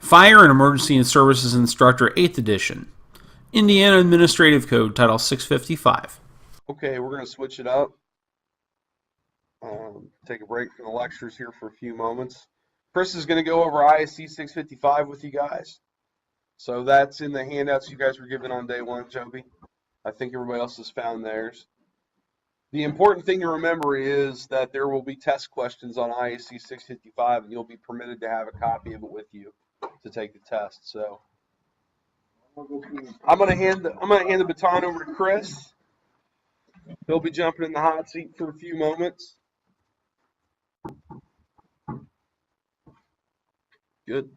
Fire and Emergency and Services Instructor 8th Edition. Indiana Administrative Code Title 655. Okay, we're going to switch it up. Take a break from the lectures here for a few moments. Chris is going to go over ISC 655 with you guys. So that's in the handouts you guys were given on day one, Joby. I think everybody else has found theirs. The important thing to remember is that there will be test questions on ISC 655, and you'll be permitted to have a copy of it with you to take the test. So I'm going to hand the baton over to Chris. He'll be jumping in the hot seat for a few moments. Good.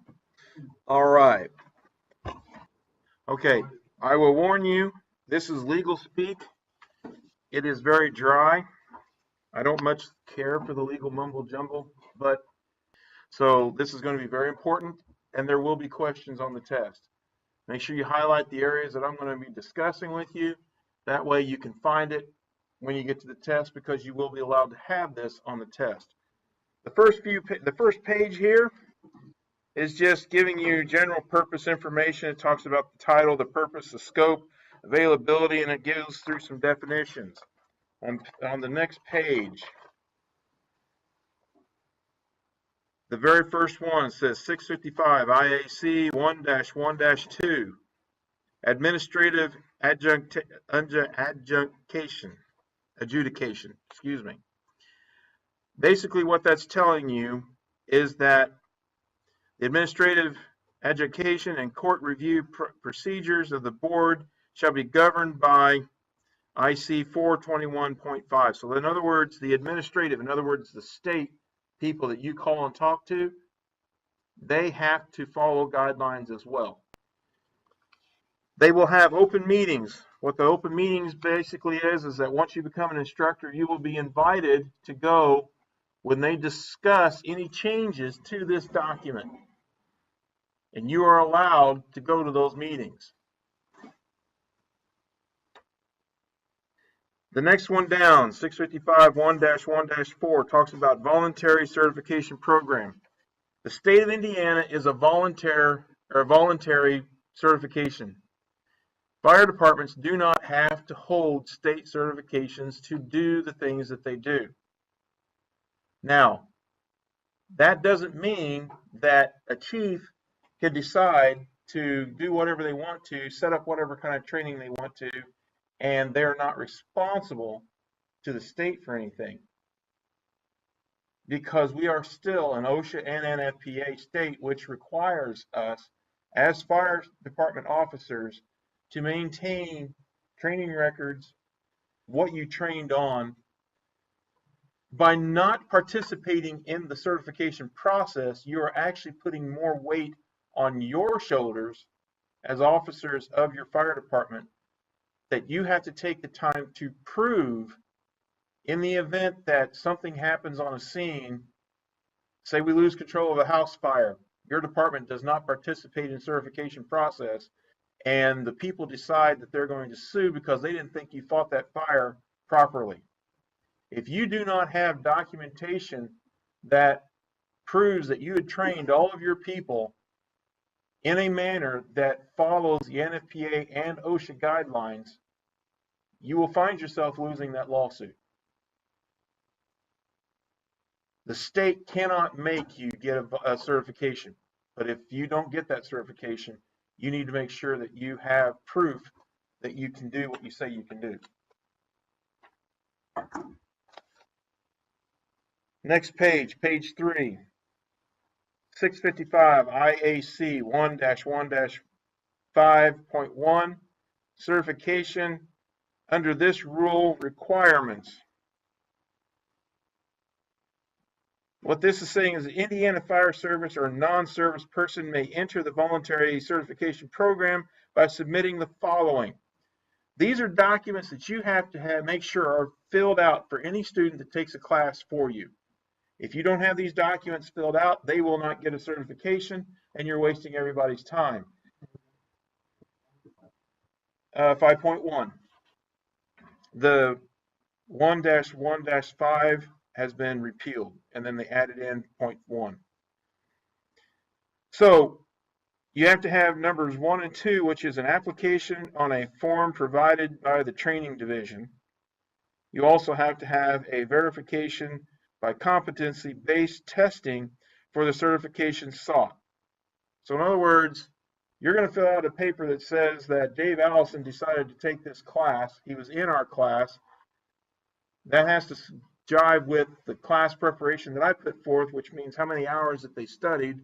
All right. Okay, I will warn you, this is legal speak. It is very dry. I don't much care for the legal mumble jumble, but so this is going to be very important, and there will be questions on the test. Make sure you highlight the areas that I'm going to be discussing with you. That way you can find it when you get to the test, because you will be allowed to have this on the test. The first page here is just giving you general purpose information. It talks about the title, the purpose, the scope, availability, and it goes through some definitions. On the next page, the very first one says 655 IAC 1-1-2, administrative adjudication. Excuse me. Basically, what that's telling you is that the administrative adjudication and court review procedures of the board shall be governed by IC 421.5. So in other words, the administrative, in other words, the state people that you call and talk to, they have to follow guidelines as well. They will have open meetings. What the open meetings basically is that once you become an instructor, you will be invited to go when they discuss any changes to this document. And you are allowed to go to those meetings. The next one down, 655 1-1-4, talks about voluntary certification program. The state of Indiana is a voluntary certification. Fire departments do not have to hold state certifications to do the things that they do. Now, that doesn't mean that a chief can decide to do whatever they want to, set up whatever kind of training they want to, and they're not responsible to the state for anything. Because we are still an OSHA and NFPA state, which requires us as fire department officers to maintain training records, what you trained on. By not participating in the certification process, you are actually putting more weight on your shoulders as officers of your fire department, that you have to take the time to prove, in the event that something happens on a scene, say we lose control of a house fire, your department does not participate in the certification process, and the people decide that they're going to sue because they didn't think you fought that fire properly. If you do not have documentation that proves that you had trained all of your people in a manner that follows the NFPA and OSHA guidelines, you will find yourself losing that lawsuit. The state cannot make you get a certification, but if you don't get that certification, you need to make sure that you have proof that you can do what you say you can do. Next page, page 3, 655 IAC 1-1-5.1, certification under this rule requirements. What this is saying is the Indiana Fire Service or a non-service person may enter the voluntary certification program by submitting the following. These are documents that you have to make sure are filled out for any student that takes a class for you. If you don't have these documents filled out, they will not get a certification, and you're wasting everybody's time. 5.1. The 1-1-5 has been repealed, and then they added in .1. So You have to have numbers 1 and 2, which is an application on a form provided by the training division. You also have to have a verification by competency-based testing for the certification sought. So in other words, you're going to fill out a paper that says that Dave Allison decided to take this class. He was in our class. That has to jive with the class preparation that I put forth, which means how many hours that they studied.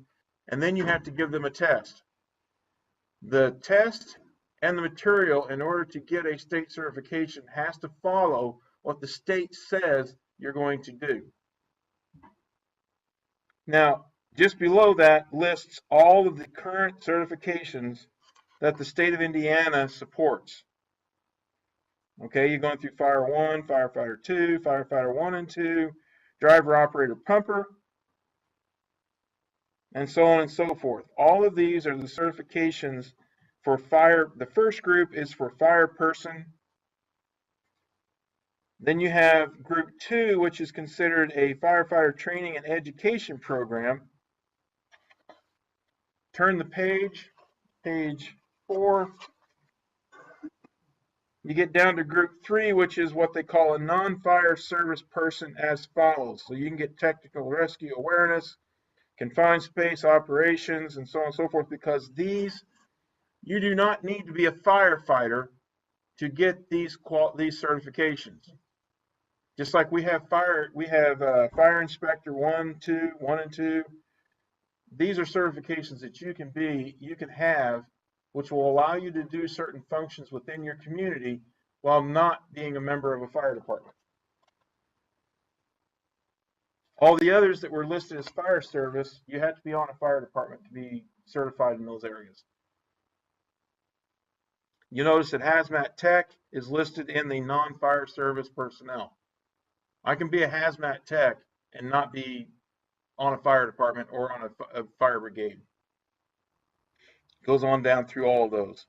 And then you have to give them a test. The test and the material, in order to get a state certification, has to follow what the state says you're going to do. Now, just below that lists all of the current certifications that the state of Indiana supports. Okay, you're going through Fire 1, Firefighter 2, Firefighter 1 and 2, Driver Operator Pumper, and so on and so forth. All of these are the certifications for fire. The first group is for fire person. Then you have Group 2, which is considered a firefighter training and education program. Turn the page, page 4. You get down to Group 3, which is what they call a non-fire service person, as follows. So you can get technical rescue awareness, confined space operations, and so on and so forth, because these, you do not need to be a firefighter to get these certifications. Just like we have fire inspector 1, 2, 1 and 2. These are certifications that you can have, which will allow you to do certain functions within your community while not being a member of a fire department. All the others that were listed as fire service, you have to be on a fire department to be certified in those areas. You notice that hazmat tech is listed in the non-fire service personnel. I can be a hazmat tech and not be on a fire department or on a fire brigade. Goes on down through all of those.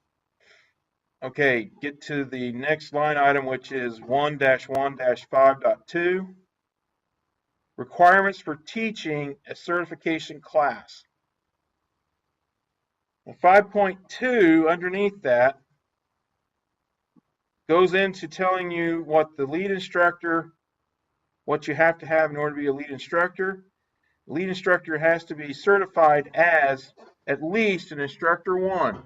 Okay, get to the next line item, which is 1-1-5.2. Requirements for teaching a certification class. 5.2 underneath that goes into telling you what the lead instructor, what you have to have in order to be a lead instructor. The lead instructor has to be certified as at least an instructor 1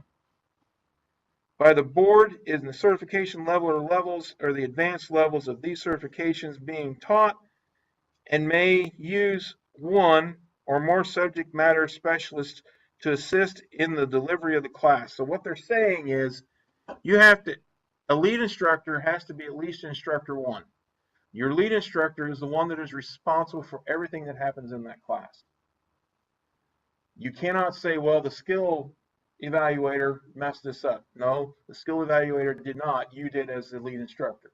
by the board in the certification level or levels or the advanced levels of these certifications being taught, and may use 1 or more subject matter specialists to assist in the delivery of the class. So what they're saying is a lead instructor has to be at least an instructor 1. Your lead instructor is the one that is responsible for everything that happens in that class. You cannot say, well, the skill evaluator messed this up. No, the skill evaluator did not. You did as the lead instructor.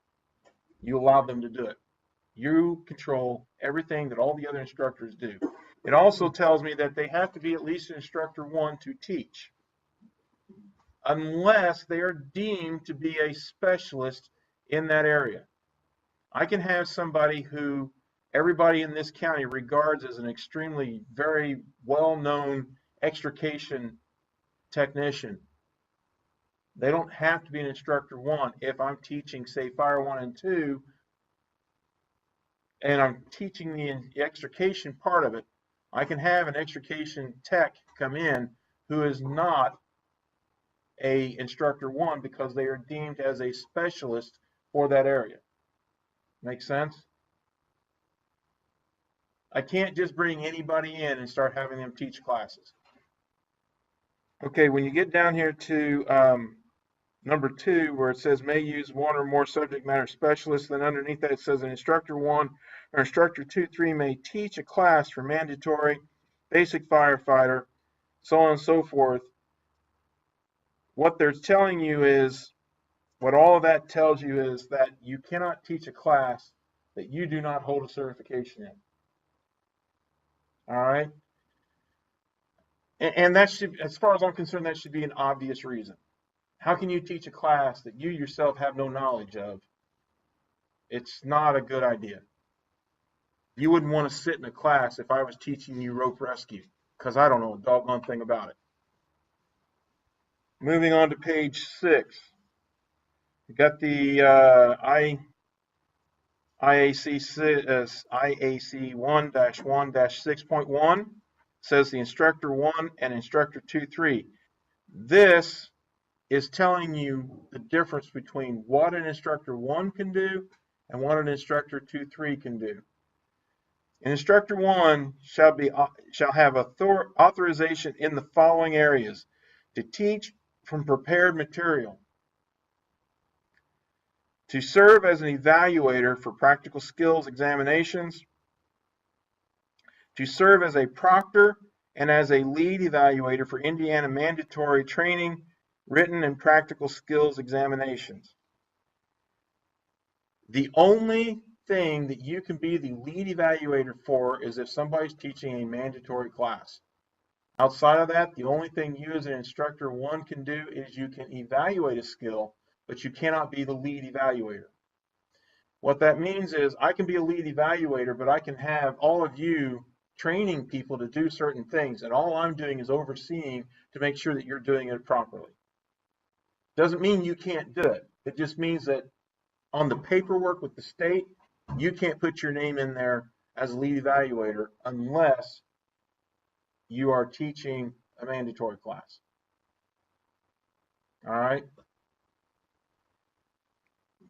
You allowed them to do it. You control everything that all the other instructors do. It also tells me that they have to be at least an instructor 1 to teach, unless they are deemed to be a specialist in that area. I can have somebody who everybody in this county regards as an extremely very well-known extrication technician. They don't have to be an instructor 1 if I'm teaching, say, Fire 1 and 2, and I'm teaching the extrication part of it. I can have an extrication tech come in who is not a instructor 1 because they are deemed as a specialist for that area. Make sense? I can't just bring anybody in and start having them teach classes. Okay, when you get down here to number 2, where it says may use 1 or more subject matter specialists, then underneath that it says an instructor 1 or instructor 2-3 may teach a class for mandatory, basic firefighter, so on and so forth. What they're telling you is, what all of that tells you is that you cannot teach a class that you do not hold a certification in. All right? And that should, as far as I'm concerned, that should be an obvious reason. How can you teach a class that you yourself have no knowledge of? It's not a good idea. You wouldn't want to sit in a class if I was teaching you rope rescue, because I don't know a doggone thing about it. Moving on to page 6. You got the IAC 1-1-6.1 says the instructor 1 and instructor 2-3. This is telling you the difference between what an instructor 1 can do and what an instructor 2-3 can do. An instructor 1 shall have authorization in the following areas: to teach from prepared material, to serve as an evaluator for practical skills examinations, to serve as a proctor and as a lead evaluator for Indiana mandatory training, written and practical skills examinations. The only thing that you can be the lead evaluator for is if somebody's teaching a mandatory class. Outside of that, the only thing you as an instructor 1 can do is you can evaluate a skill, but you cannot be the lead evaluator. What that means is I can be a lead evaluator, but I can have all of you training people to do certain things, and all I'm doing is overseeing to make sure that you're doing it properly. Doesn't mean you can't do it. It just means that on the paperwork with the state, you can't put your name in there as a lead evaluator unless you are teaching a mandatory class. All right.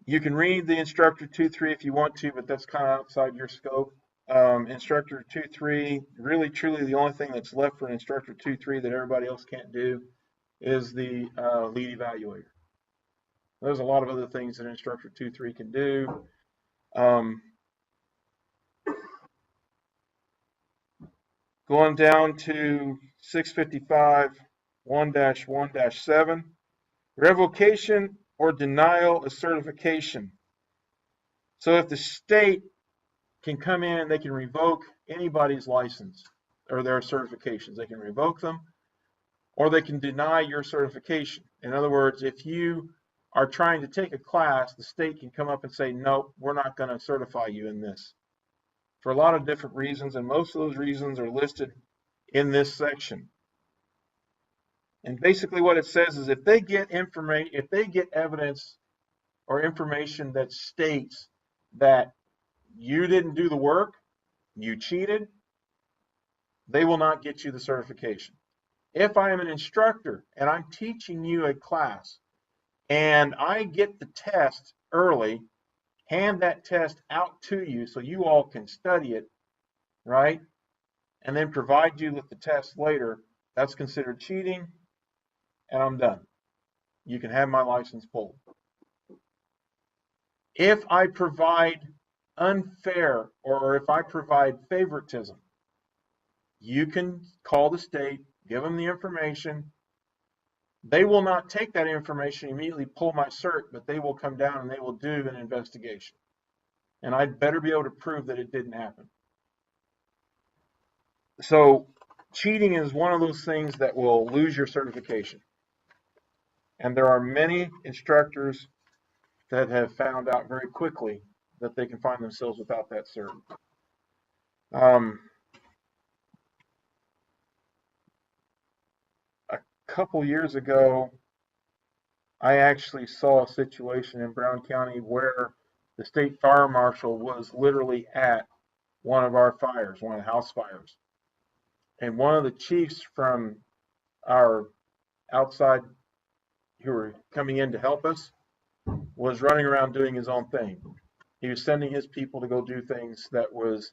You can read the instructor 2-3 if you want to, but that's kind of outside your scope. Instructor 2-3, really truly the only thing that's left for an instructor 2-3 that everybody else can't do is the lead evaluator. There's a lot of other things that instructor 2-3 can do. Going down to 655 1-1-7, revocation or denial of certification. So if the state can come in and they can revoke anybody's license or their certifications, they can revoke them, or they can deny your certification. In other words, if you are trying to take a class, the state can come up and say, no, we're not going to certify you in this, for a lot of different reasons, and most of those reasons are listed in this section. And basically what it says is if they get information, if they get evidence or information that states that you didn't do the work, you cheated, they will not get you the certification. If I am an instructor and I'm teaching you a class and I get the test early, hand that test out to you so you all can study it, right? And then provide you with the test later, that's considered cheating, and I'm done. You can have my license pulled. If I provide unfair or if I provide favoritism, you can call the state, give them the information. They will not take that information, immediately pull my cert, but they will come down and they will do an investigation. And I'd better be able to prove that it didn't happen. So cheating is one of those things that will lose your certification. And there are many instructors that have found out very quickly that they can find themselves without that cert. A couple years ago, I actually saw a situation in Brown County where the state fire marshal was literally at one of our fires, one of the house fires. And one of the chiefs from our outside who were coming in to help us was running around doing his own thing. He was sending his people to go do things that was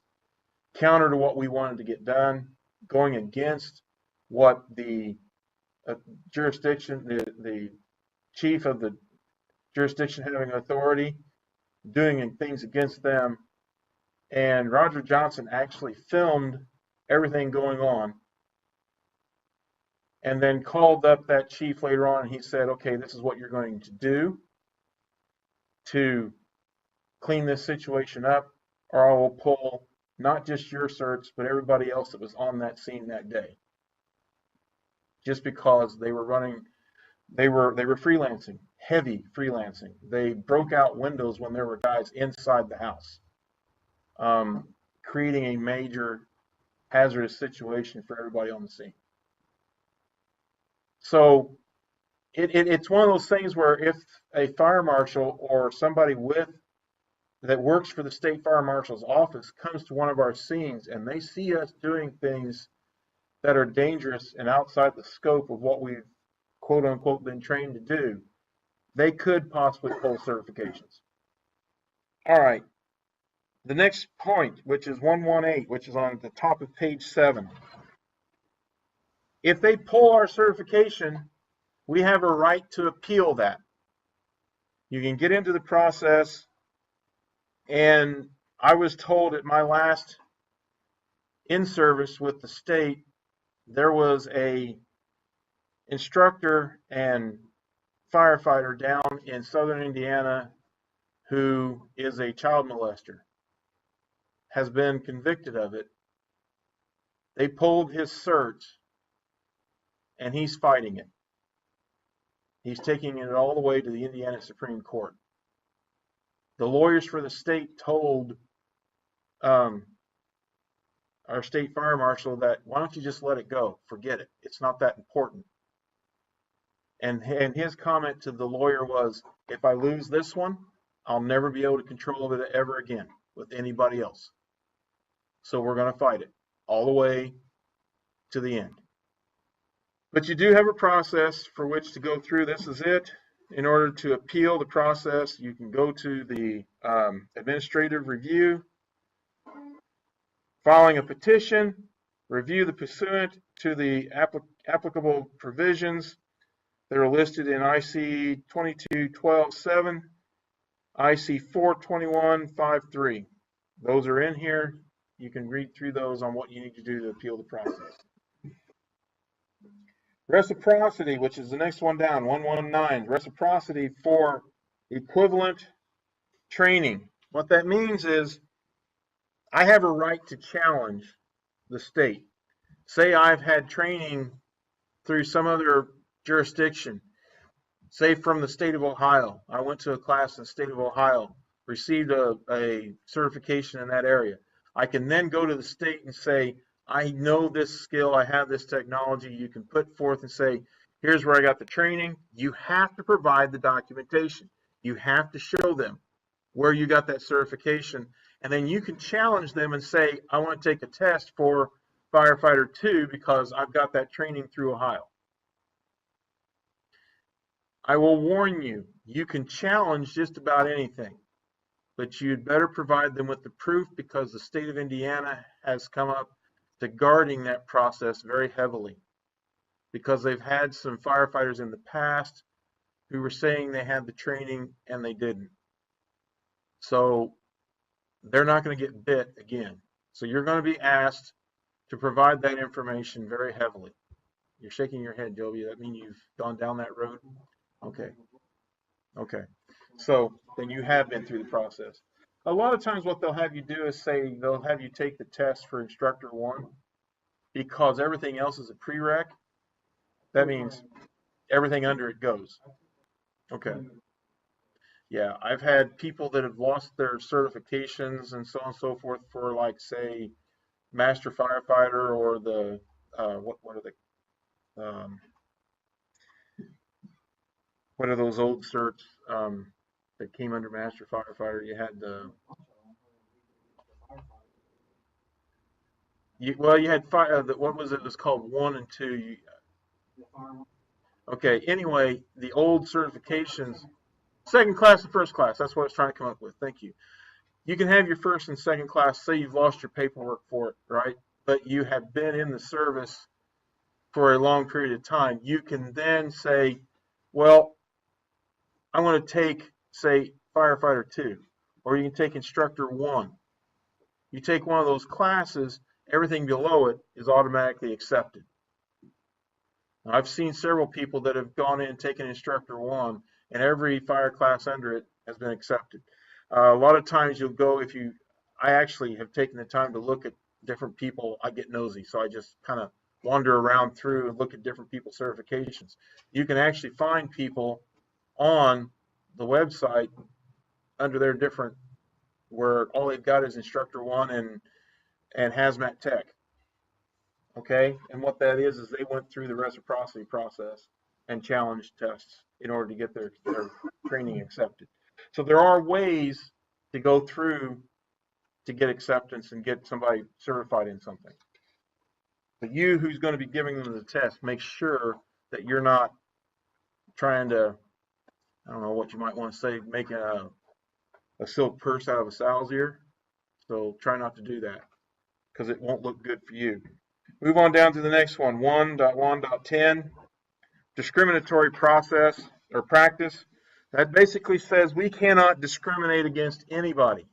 counter to what we wanted to get done, going against what the jurisdiction, the chief of the jurisdiction having authority, doing things against them. And Roger Johnson actually filmed everything going on and then called up that chief later on and he said, okay, this is what you're going to do to clean this situation up, or I will pull not just your certs, but everybody else that was on that scene that day. Just because they were running, they were freelancing, heavy freelancing. They broke out windows when there were guys inside the house, creating a major hazardous situation for everybody on the scene. So it's one of those things where if a fire marshal or somebody that works for the state fire marshal's office comes to one of our scenes and they see us doing things that are dangerous and outside the scope of what we've quote unquote been trained to do, they could possibly pull certifications. All right. The next point, which is 118, which is on the top of page 7. If they pull our certification, we have a right to appeal that. You can get into the process, and I was told at my last in-service with the state, there was a instructor and firefighter down in southern Indiana who is a child molester, has been convicted of it. They pulled his certs, and he's fighting it. He's taking it all the way to the Indiana Supreme Court. The lawyers for the state told our state fire marshal that, why don't you just let it go? Forget it. It's not that important. And his comment to the lawyer was, if I lose this one, I'll never be able to control it ever again with anybody else. So we're going to fight it all the way to the end. But you do have a process for which to go through. This is it. In order to appeal the process, you can go to the administrative review, filing a petition, review the pursuant to the applicable provisions that are listed in IC 22.12.7, IC 421.5.3. Those are in here. You can read through those on what you need to do to appeal the process. Reciprocity, which is the next one down, 119. Reciprocity for equivalent training. What that means is I have a right to challenge the state. Say I've had training through some other jurisdiction, say from the state of Ohio. I went to a class in the state of Ohio, received a certification in that area. I can then go to the state and say, I know this skill, I have this technology. You can put forth and say, here's where I got the training. You have to provide the documentation. You have to show them where you got that certification. And then you can challenge them and say, I want to take a test for firefighter 2 because I've got that training through Ohio. I will warn you, you can challenge just about anything, but you'd better provide them with the proof because the state of Indiana has come up to guarding that process very heavily because they've had some firefighters in the past who were saying they had the training and they didn't. So they're not going to get bit again. So you're going to be asked to provide that information very heavily. You're shaking your head, Joby. That means you've gone down that road? Okay. Okay. So then you have been through the process. A lot of times what they'll have you do is say they'll have you take the test for Instructor 1 because everything else is a prereq. That means everything under it goes. Okay. Yeah, I've had people that have lost their certifications and so on and so forth for, like, say, Master Firefighter or the what are the what are those old certs that came under Master Firefighter? You had the you had what was it? It was called 1 and 2. Okay. Anyway, the old certifications, second class and first class. That's what I was trying to come up with. Thank you. You can have your first and second class. Say you've lost your paperwork for it, right? But you have been in the service for a long period of time. You can then say, well, I want to take, say, Firefighter 2, or you can take Instructor 1. You take one of those classes, everything below it is automatically accepted. Now, I've seen several people that have gone in and taken Instructor 1, and every fire class under it has been accepted. A lot of times you'll go, I actually have taken the time to look at different people. I get nosy, so I just kind of wander around through and look at different people's certifications. You can actually find people on the website under their different, where all they've got is Instructor 1 and Hazmat Tech. Okay, and what that is they went through the reciprocity process. and challenge tests in order to get their training accepted. So there are ways to go through to get acceptance and get somebody certified in something. But you, who's going to be giving them the test, make sure that you're not trying to, I don't know what you might want to say, making a silk purse out of a sow's ear. So try not to do that because it won't look good for you. Move on down to the next one, 1.1.10, discriminatory process or practice. That basically says we cannot discriminate against anybody.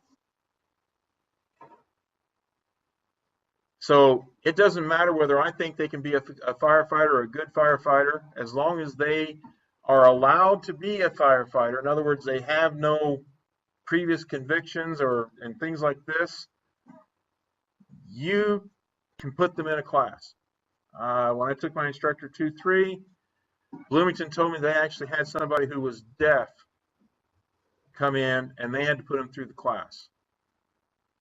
So it doesn't matter whether I think they can be a firefighter or a good firefighter, as long as they are allowed to be a firefighter. In other words, they have no previous convictions and things like this. You can put them in a class. When I took my Instructor 2-3, Bloomington told me they actually had somebody who was deaf come in, and they had to put him through the class.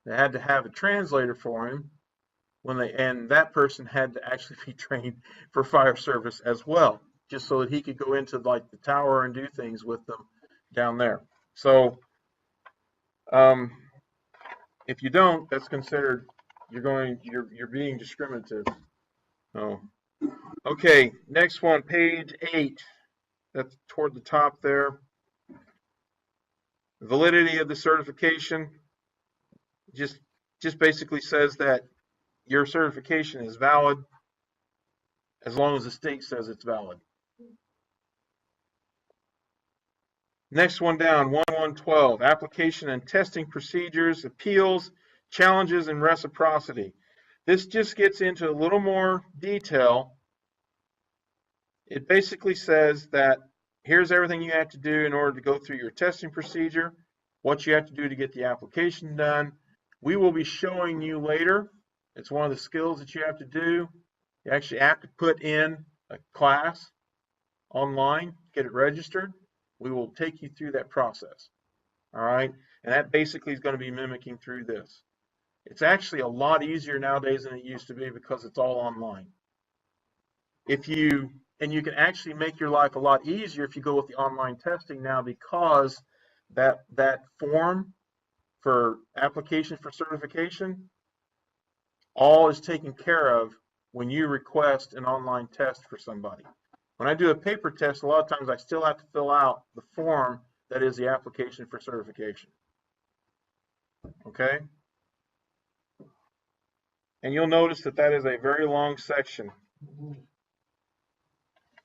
They had to have a translator for him and that person had to actually be trained for fire service as well, just so that he could go into like the tower and do things with them down there. So if you don't, that's considered you're being discriminative. Oh. Okay, next one, page 8. That's toward the top there. Validity of the certification just basically says that your certification is valid as long as the state says it's valid. Next one down, 1.1.12, application and testing procedures, appeals, challenges, and reciprocity. This just gets into a little more detail. It basically says that here's everything you have to do in order to go through your testing procedure, what you have to do to get the application done. We will be showing you later. It's one of the skills that you have to do. You actually have to put in a class online, get it registered. We will take you through that process. All right. And that basically is going to be mimicking through this. It's actually a lot easier nowadays than it used to be because it's all online. And you can actually make your life a lot easier if you go with the online testing now, because that form for application for certification all is taken care of when you request an online test for somebody. When I do a paper test, a lot of times I still have to fill out the form that is the application for certification. Okay? And you'll notice that that is a very long section.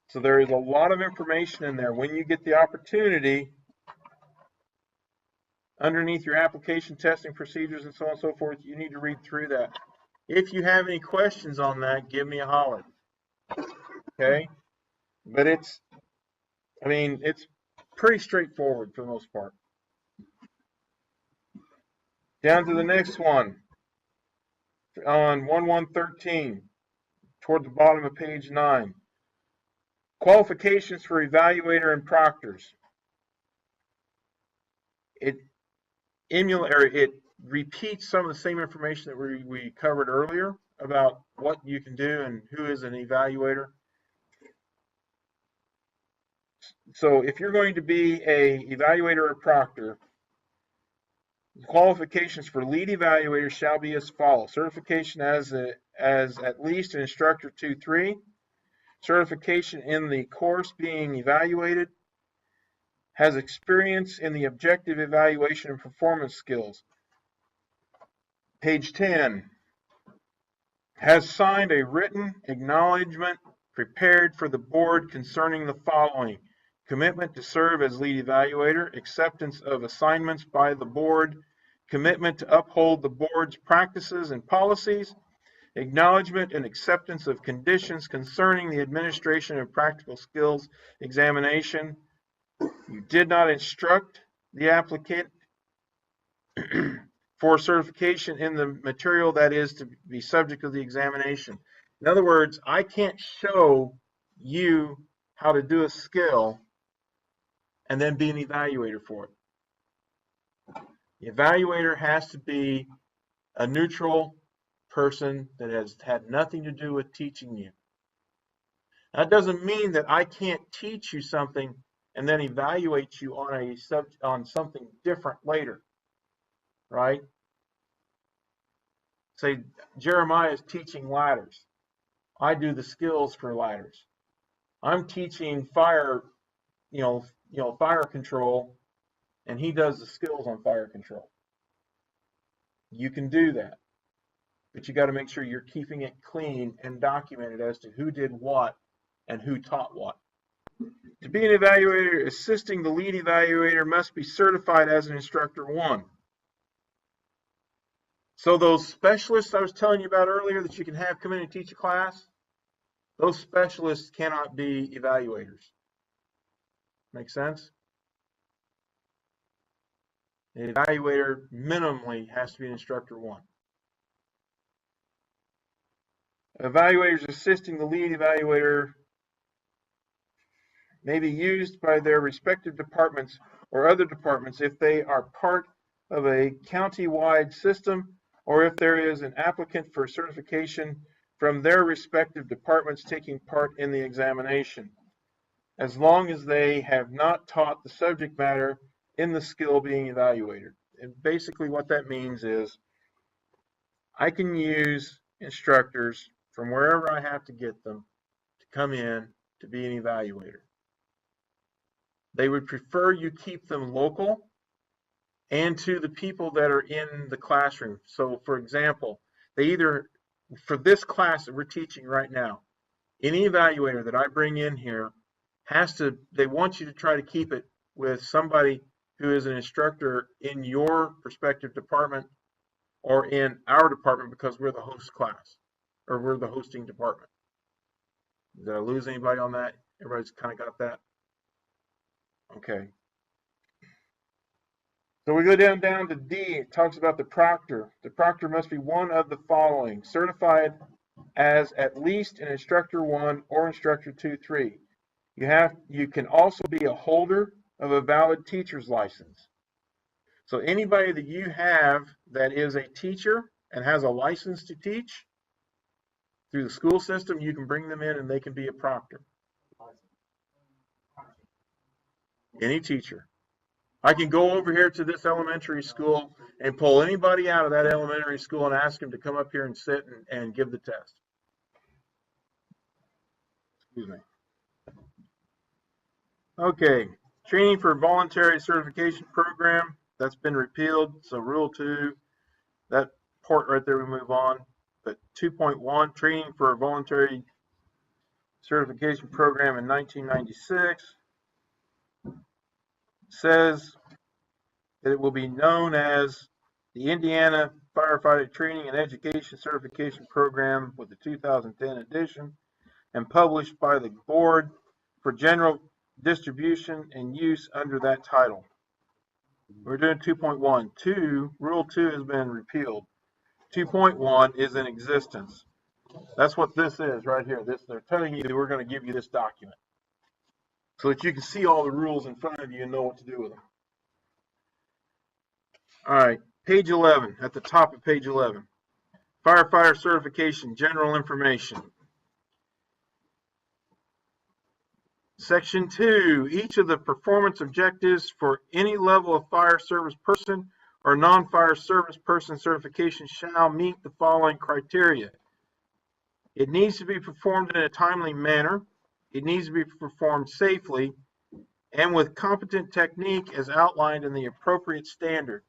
So there is a lot of information in there. When you get the opportunity, underneath your application testing procedures and so on and so forth, you need to read through that. If you have any questions on that, give me a holler. Okay? But it's pretty straightforward for the most part. Down to the next one. On 1.1.13, toward the bottom of page 9. Qualifications for evaluator and proctors. It repeats some of the same information that we covered earlier about what you can do and who is an evaluator. So if you're going to be an evaluator or proctor, the qualifications for lead evaluator shall be as follows. Certification as at least an Instructor 2-3. Certification in the course being evaluated. Has experience in the objective evaluation and performance skills. Page 10. Has signed a written acknowledgement prepared for the board concerning the following: commitment to serve as lead evaluator, acceptance of assignments by the board, commitment to uphold the board's practices and policies, acknowledgement and acceptance of conditions concerning the administration of practical skills examination. You did not instruct the applicant for certification in the material that is to be subject of the examination. In other words, I can't show you how to do a skill and then be an evaluator for it. The evaluator has to be a neutral person that has had nothing to do with teaching you. That doesn't mean that I can't teach you something and then evaluate you on something different later, right? Say Jeremiah is teaching ladders. I do the skills for ladders. I'm teaching fire, fire control, and he does the skills on fire control. You can do that, but you got to make sure you're keeping it clean and documented as to who did what and who taught what. To be an evaluator, assisting the lead evaluator must be certified as an Instructor 1. So those specialists I was telling you about earlier that you can have come in and teach a class, those specialists cannot be evaluators. Make sense? An evaluator minimally has to be an Instructor 1. Evaluators assisting the lead evaluator may be used by their respective departments or other departments if they are part of a county-wide system or if there is an applicant for certification from their respective departments taking part in the examination, as long as they have not taught the subject matter in the skill being evaluated. And basically what that means is I can use instructors from wherever I have to get them to come in to be an evaluator. They would prefer you keep them local and to the people that are in the classroom. So for example, for this class that we're teaching right now, any evaluator that I bring in here they want you to try to keep it with somebody who is an instructor in your respective department or in our department because we're the host class or we're the hosting department. Did I lose anybody on that? Everybody's kind of got that? Okay. So we go down to D. It talks about the proctor. The proctor must be one of the following: certified as at least an Instructor 1 or Instructor 2-3. You can also be a holder of a valid teacher's license. So anybody that you have that is a teacher and has a license to teach through the school system, you can bring them in and they can be a proctor. Any teacher. I can go over here to this elementary school and pull anybody out of that elementary school and ask them to come up here and sit and give the test. Excuse me. Okay, training for voluntary certification program, that's been repealed. So Rule 2, that part right there we move on. But 2.1, training for a voluntary certification program in 1996 says that it will be known as the Indiana Firefighter Training and Education Certification Program with the 2010 edition and published by the board for general distribution and use under that title. We're doing 2.1. Rule 2 has been repealed. 2.1 is in existence. That's what this is right here. They're telling you that we're going to give you this document so that you can see all the rules in front of you and know what to do with them. All right, page 11, at the top of page 11. Firefighter certification, general information. Section 2, each of the performance objectives for any level of fire service person or non-fire service person certification shall meet the following criteria. It needs to be performed in a timely manner. It needs to be performed safely and with competent technique as outlined in the appropriate standard.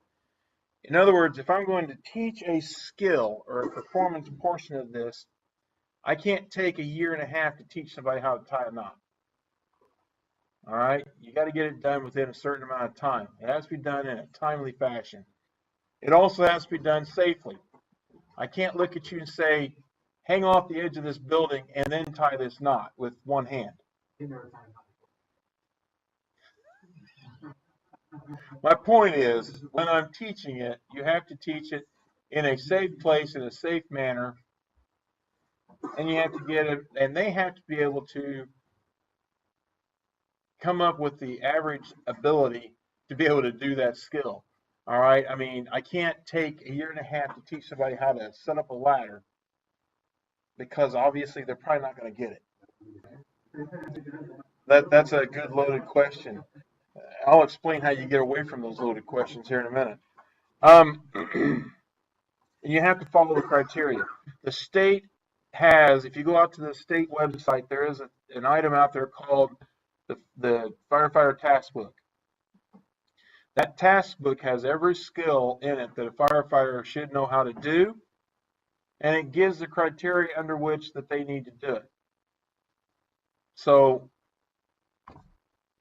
In other words, if I'm going to teach a skill or a performance portion of this, I can't take a year and a half to teach somebody how to tie a knot. All right, you got to get it done within a certain amount of time. It has to be done in a timely fashion. It also has to be done safely. I can't look at you and say, hang off the edge of this building and then tie this knot with one hand. My point is, when I'm teaching it, you have to teach it in a safe place, in a safe manner, and you have to get it, and they have to be able to come up with the average ability to be able to do that skill. All right, I mean, I can't take a year and a half to teach somebody how to set up a ladder because obviously they're probably not going to get it. That's a good loaded question. I'll explain how you get away from those loaded questions here in a minute. You have to follow the criteria. The state has, if you go out to the state website, there is an item out there called the firefighter task book. That task book has every skill in it that a firefighter should know how to do, and it gives the criteria under which that they need to do it. So,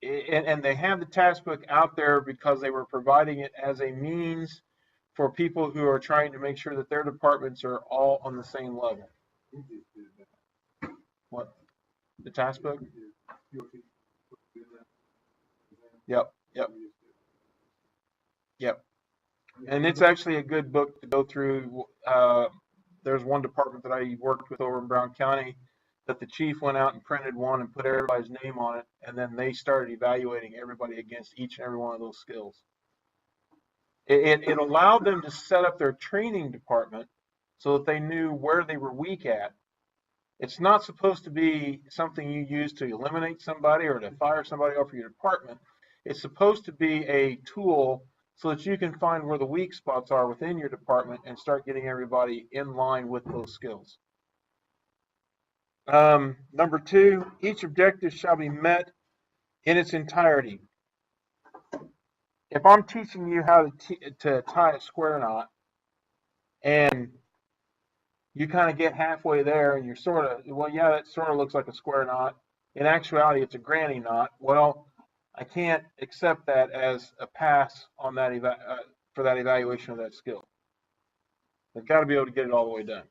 and they have the task book out there because they were providing it as a means for people who are trying to make sure that their departments are all on the same level. What? The task book? Yep, yep, yep. And it's actually a good book to go through. There's one department that I worked with over in Brown County that the chief went out and printed one and put everybody's name on it, and then they started evaluating everybody against each and every one of those skills. It allowed them to set up their training department so that they knew where they were weak at. It's not supposed to be something you use to eliminate somebody or to fire somebody off your department. It's supposed to be a tool so that you can find where the weak spots are within your department and start getting everybody in line with those skills. Number 2, each objective shall be met in its entirety. If I'm teaching you how to tie a square knot and you kind of get halfway there and you're sort of, well, yeah, that sort of looks like a square knot. In actuality, it's a granny knot. Well, I can't accept that as a pass on that for that evaluation of that skill. They've got to be able to get it all the way done.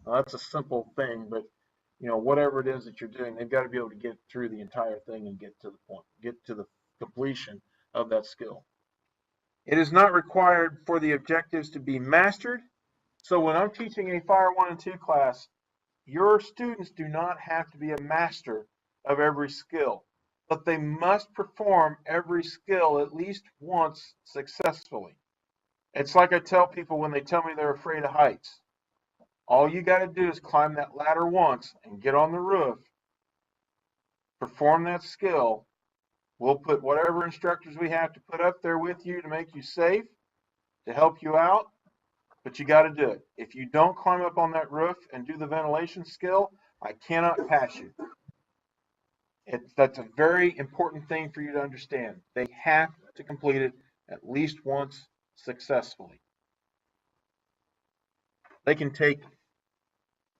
Now, that's a simple thing, but whatever it is that you're doing, they've got to be able to get through the entire thing and get to the point, get to the completion of that skill. It is not required for the objectives to be mastered. So when I'm teaching a Fire 1 and 2 class, your students do not have to be a master of every skill, but they must perform every skill at least once successfully. It's like I tell people when they tell me they're afraid of heights. All you got to do is climb that ladder once and get on the roof, perform that skill. We'll put whatever instructors we have to put up there with you to make you safe, to help you out, but you got to do it. If you don't climb up on that roof and do the ventilation skill, I cannot pass you. That's a very important thing for you to understand. They have to complete it at least once successfully. They can take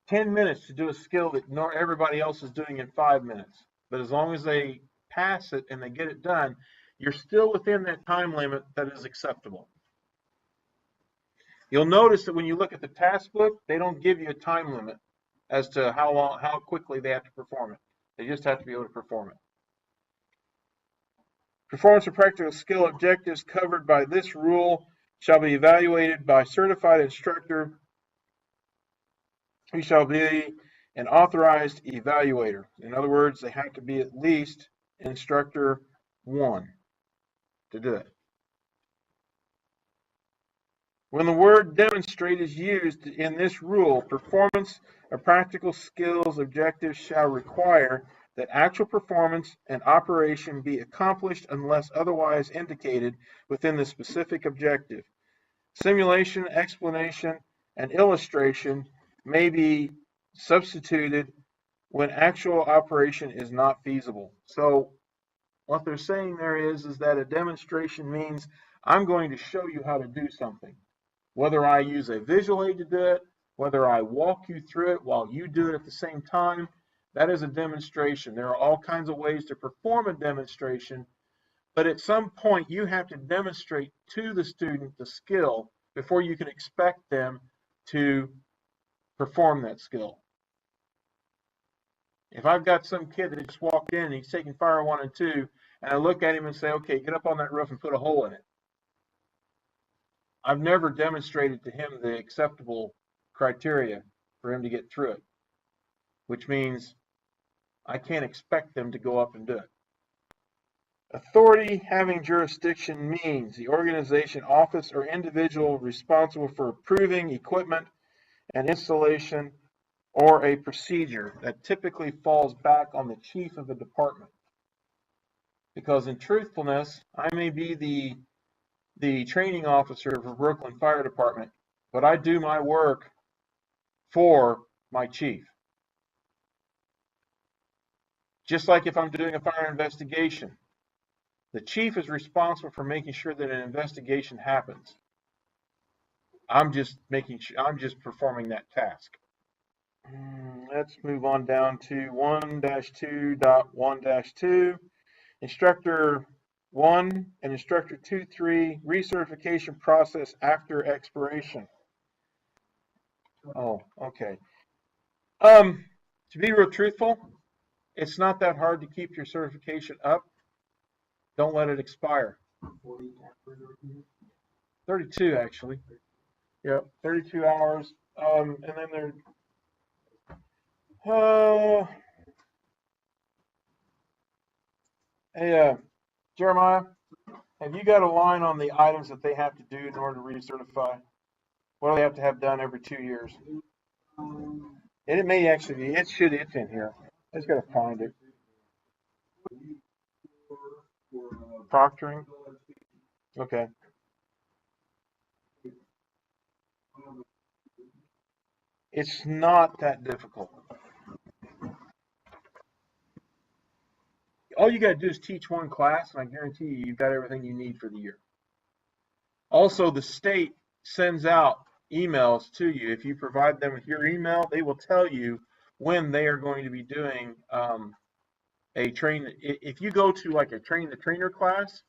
10 minutes to do a skill that everybody else is doing in 5 minutes. But as long as they pass it and they get it done, you're still within that time limit that is acceptable. You'll notice that when you look at the task book, they don't give you a time limit as to how quickly they have to perform it. They just have to be able to perform it. Performance of practical skill objectives covered by this rule shall be evaluated by certified instructor who shall be an authorized evaluator. In other words, they have to be at least instructor 1 to do it. When the word demonstrate is used in this rule, performance of practical skills objectives shall require that actual performance and operation be accomplished unless otherwise indicated within the specific objective. Simulation, explanation, and illustration may be substituted when actual operation is not feasible. So what they're saying there is that a demonstration means I'm going to show you how to do something. Whether I use a visual aid to do it, whether I walk you through it while you do it at the same time, that is a demonstration. There are all kinds of ways to perform a demonstration, but at some point you have to demonstrate to the student the skill before you can expect them to perform that skill. If I've got some kid that just walked in and he's taking Fire 1 and 2, and I look at him and say, okay, get up on that roof and put a hole in it, I've never demonstrated to him the acceptable criteria for him to get through it, which means I can't expect them to go up and do it. Authority having jurisdiction means the organization, office, or individual responsible for approving equipment and installation or a procedure that typically falls back on the chief of the department. Because in truthfulness, I may be the training officer for Brooklyn Fire Department, but I do my work for my chief. Just like if I'm doing a fire investigation, the chief is responsible for making sure that an investigation happens. I'm just performing that task. Let's move on down to 1-2.1-2. Instructor 1 and Instructor 2-3 recertification process after expiration. Oh, okay. To be real truthful, it's not that hard to keep your certification up. Don't let it expire. 32 actually. Yep, 32 hours. And then there. Hey, Jeremiah, have you got a line on the items that they have to do in order to recertify? What do they have to have done every 2 years? And it may actually be. It's in here. I just got to find it. Proctoring. Okay. It's not that difficult. All you got to do is teach one class, and I guarantee you've got everything you need for the year. Also, the state sends out emails to you. If you provide them with your email, they will tell you when they are going to be doing a train. If you go to like a train the trainer class,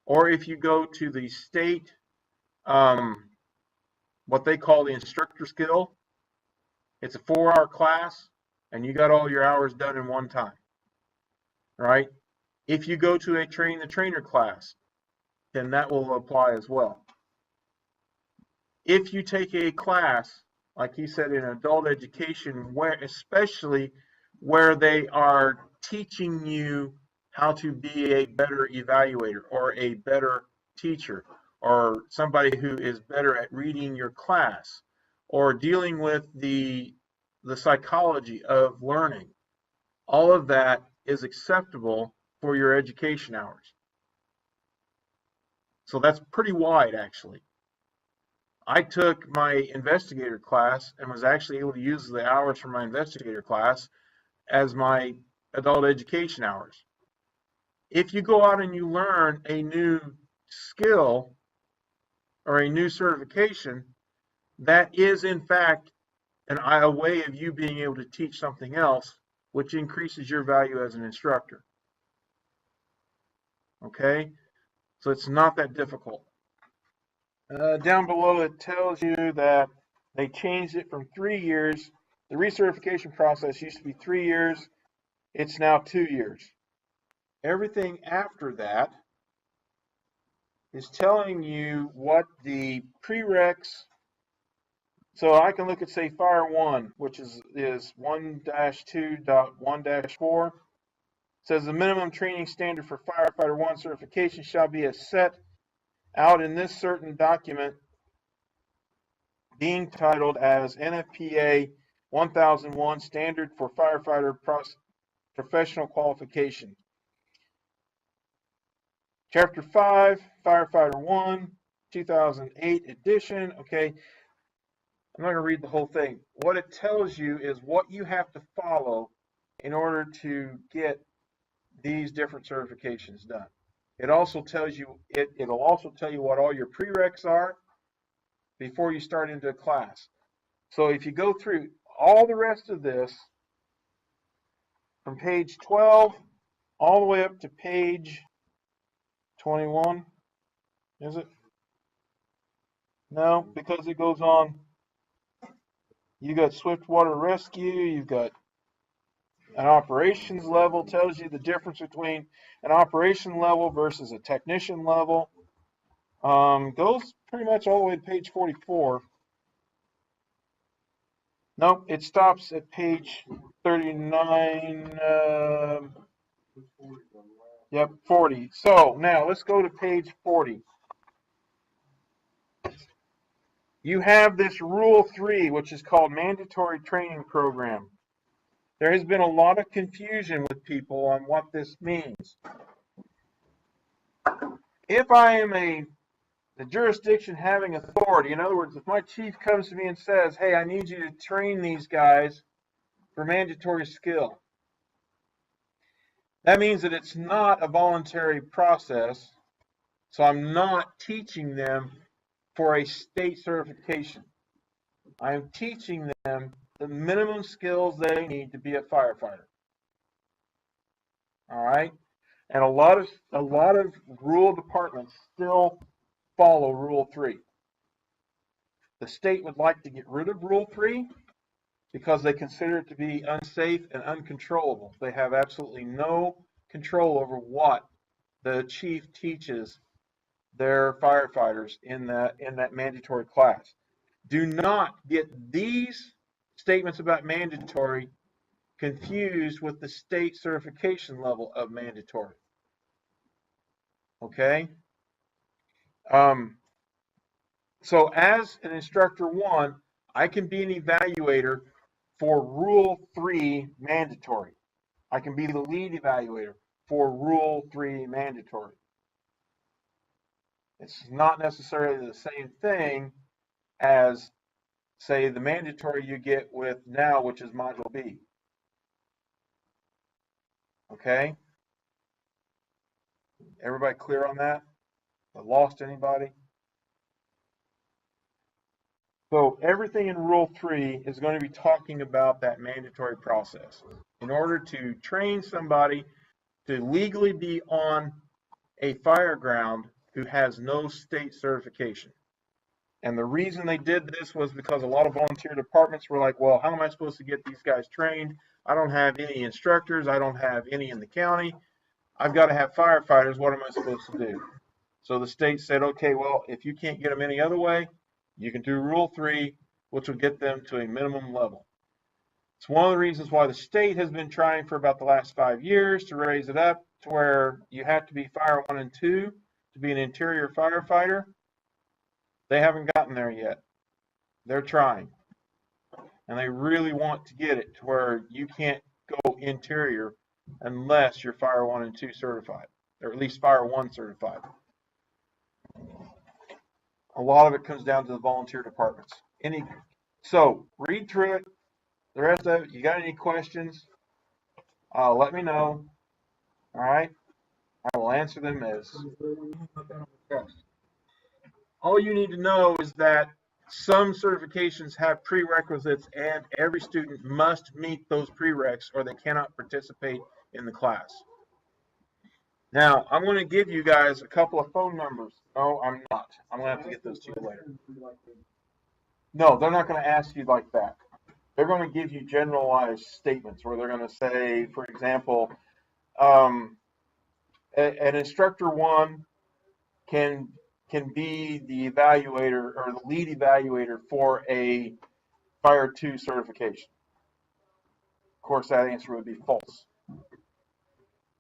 or if you go to the state, what they call the instructor skill, it's a 4-hour class, and you got all your hours done in one time, right? If you go to a train the trainer class, then that will apply as well. If you take a class, like he said, in adult education, especially where they are teaching you how to be a better evaluator or a better teacher or somebody who is better at reading your class or dealing with the psychology of learning, all of that is acceptable for your education hours. So that's pretty wide, actually. I took my investigator class and was actually able to use the hours from my investigator class as my adult education hours. If you go out and you learn a new skill or a new certification, that is in fact a way of you being able to teach something else, which increases your value as an instructor. Okay, so it's not that difficult. Down below it tells you that they changed it from 3 years. The recertification process used to be 3 years. It's now 2 years. Everything after that is telling you what the prereqs. So I can look at, say, Fire 1, which is 1-2.1-4. Says the minimum training standard for Firefighter 1 certification shall be as set out in this certain document being titled as NFPA 1001 Standard for Firefighter Professional Qualification. Chapter 5, Firefighter 1, 2008 edition. Okay, I'm not going to read the whole thing. What it tells you is what you have to follow in order to get these different certifications done. It also tells you, it'll also tell you what all your prereqs are before you start into a class. So if you go through all the rest of this from page 12 all the way up to page 21, is it? No, because it goes on. You got Swiftwater Rescue, you've got an operations level, tells you the difference between an operation level versus a technician level. Goes pretty much all the way to page 44. Nope, it stops at page 39. Yep, 40. So now let's go to page 40. You have this Rule 3, which is called Mandatory Training Program. There has been a lot of confusion with people on what this means. If I am the jurisdiction having authority, in other words, if my chief comes to me and says, hey, I need you to train these guys for mandatory skill, that means that it's not a voluntary process, so I'm not teaching them for a state certification. I'm teaching them the minimum skills they need to be a firefighter. All right? And a lot of rural departments still follow Rule 3. The state would like to get rid of Rule 3 because they consider it to be unsafe and uncontrollable. They have absolutely no control over what the chief teaches their firefighters in that mandatory class. Do not get these statements about mandatory confused with the state certification level of mandatory. Okay? So as an instructor 1, I can be an evaluator for Rule 3 mandatory. I can be the lead evaluator for Rule 3 mandatory. It's not necessarily the same thing as, say, the mandatory you get with now, which is Module B. Okay? Everybody clear on that? I lost anybody? So everything in Rule 3 is going to be talking about that mandatory process. In order to train somebody to legally be on a fire ground who has no state certification. And the reason they did this was because a lot of volunteer departments were like, well, how am I supposed to get these guys trained? I don't have any instructors. I don't have any in the county. I've got to have firefighters. What am I supposed to do? So the state said, okay, well, if you can't get them any other way, you can do Rule 3, which will get them to a minimum level. It's one of the reasons why the state has been trying for about the last 5 years to raise it up to where you have to be Fire 1 and 2 to be an interior firefighter. They haven't gotten there yet. They're trying. And they really want to get it to where you can't go interior unless you're Fire 1 and 2 certified, or at least Fire 1 certified. A lot of it comes down to the volunteer departments. So read through it. The rest of it, you got any questions? Let me know. All right, I will answer them as. All you need to know is that some certifications have prerequisites, and every student must meet those prereqs, or they cannot participate in the class. Now, I'm going to give you guys a couple of phone numbers. No, I'm not. I'm going to have to get those to you later. No, they're not going to ask you like that. They're going to give you generalized statements where they're going to say, for example, an instructor 1 can be the evaluator or the lead evaluator for a Fire 2 certification. Of course, that answer would be false.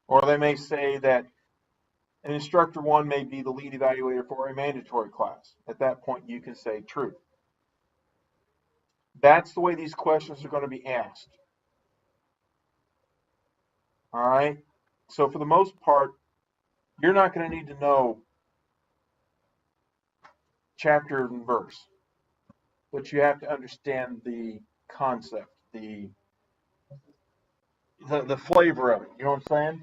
Or they may say that an instructor 1 may be the lead evaluator for a mandatory class. At that point, you can say true. That's the way these questions are going to be asked. All right? So for the most part, you're not going to need to know chapter and verse, but you have to understand the concept, the flavor of it. You know what I'm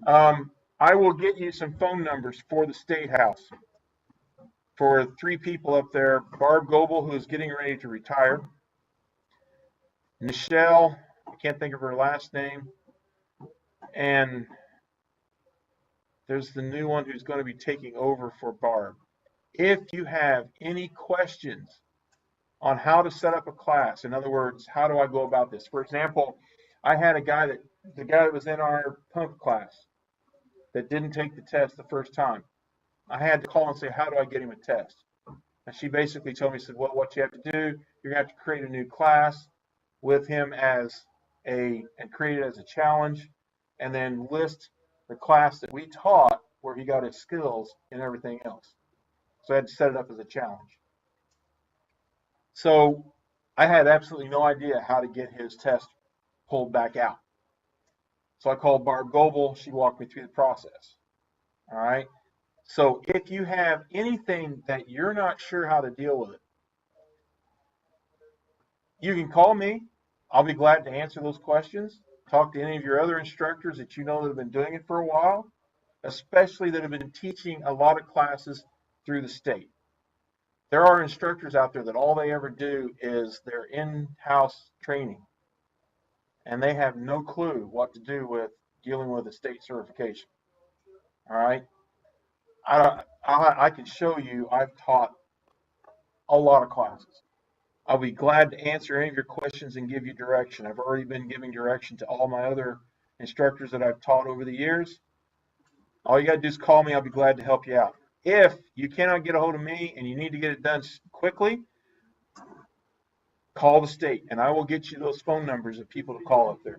saying? I will get you some phone numbers for the State House for 3 people up there. Barb Goebel, who is getting ready to retire. Michelle, I can't think of her last name. And there's the new one who's going to be taking over for Barb. If you have any questions on how to set up a class, in other words, how do I go about this? For example, I had the guy that was in our pump class that didn't take the test the first time. I had to call and say, how do I get him a test? And she basically told me, said, well, what you have to do, you're going to have to create a new class with him and create it as a challenge, and then list the class that we taught where he got his skills and everything else. So I had to set it up as a challenge. So I had absolutely no idea how to get his test pulled back out. So I called Barb Goebel. She walked me through the process. All right. So if you have anything that you're not sure how to deal with it, you can call me. I'll be glad to answer those questions. Talk to any of your other instructors that you know that have been doing it for a while, especially that have been teaching a lot of classes through the state. There are instructors out there that all they ever do is their in-house training, and they have no clue what to do with dealing with a state certification. All right. I can show you, I've taught a lot of classes. I'll be glad to answer any of your questions and give you direction. I've already been giving direction to all my other instructors that I've taught over the years. All you got to do is call me. I'll be glad to help you out. If you cannot get a hold of me and you need to get it done quickly, call the state and I will get you those phone numbers of people to call up there.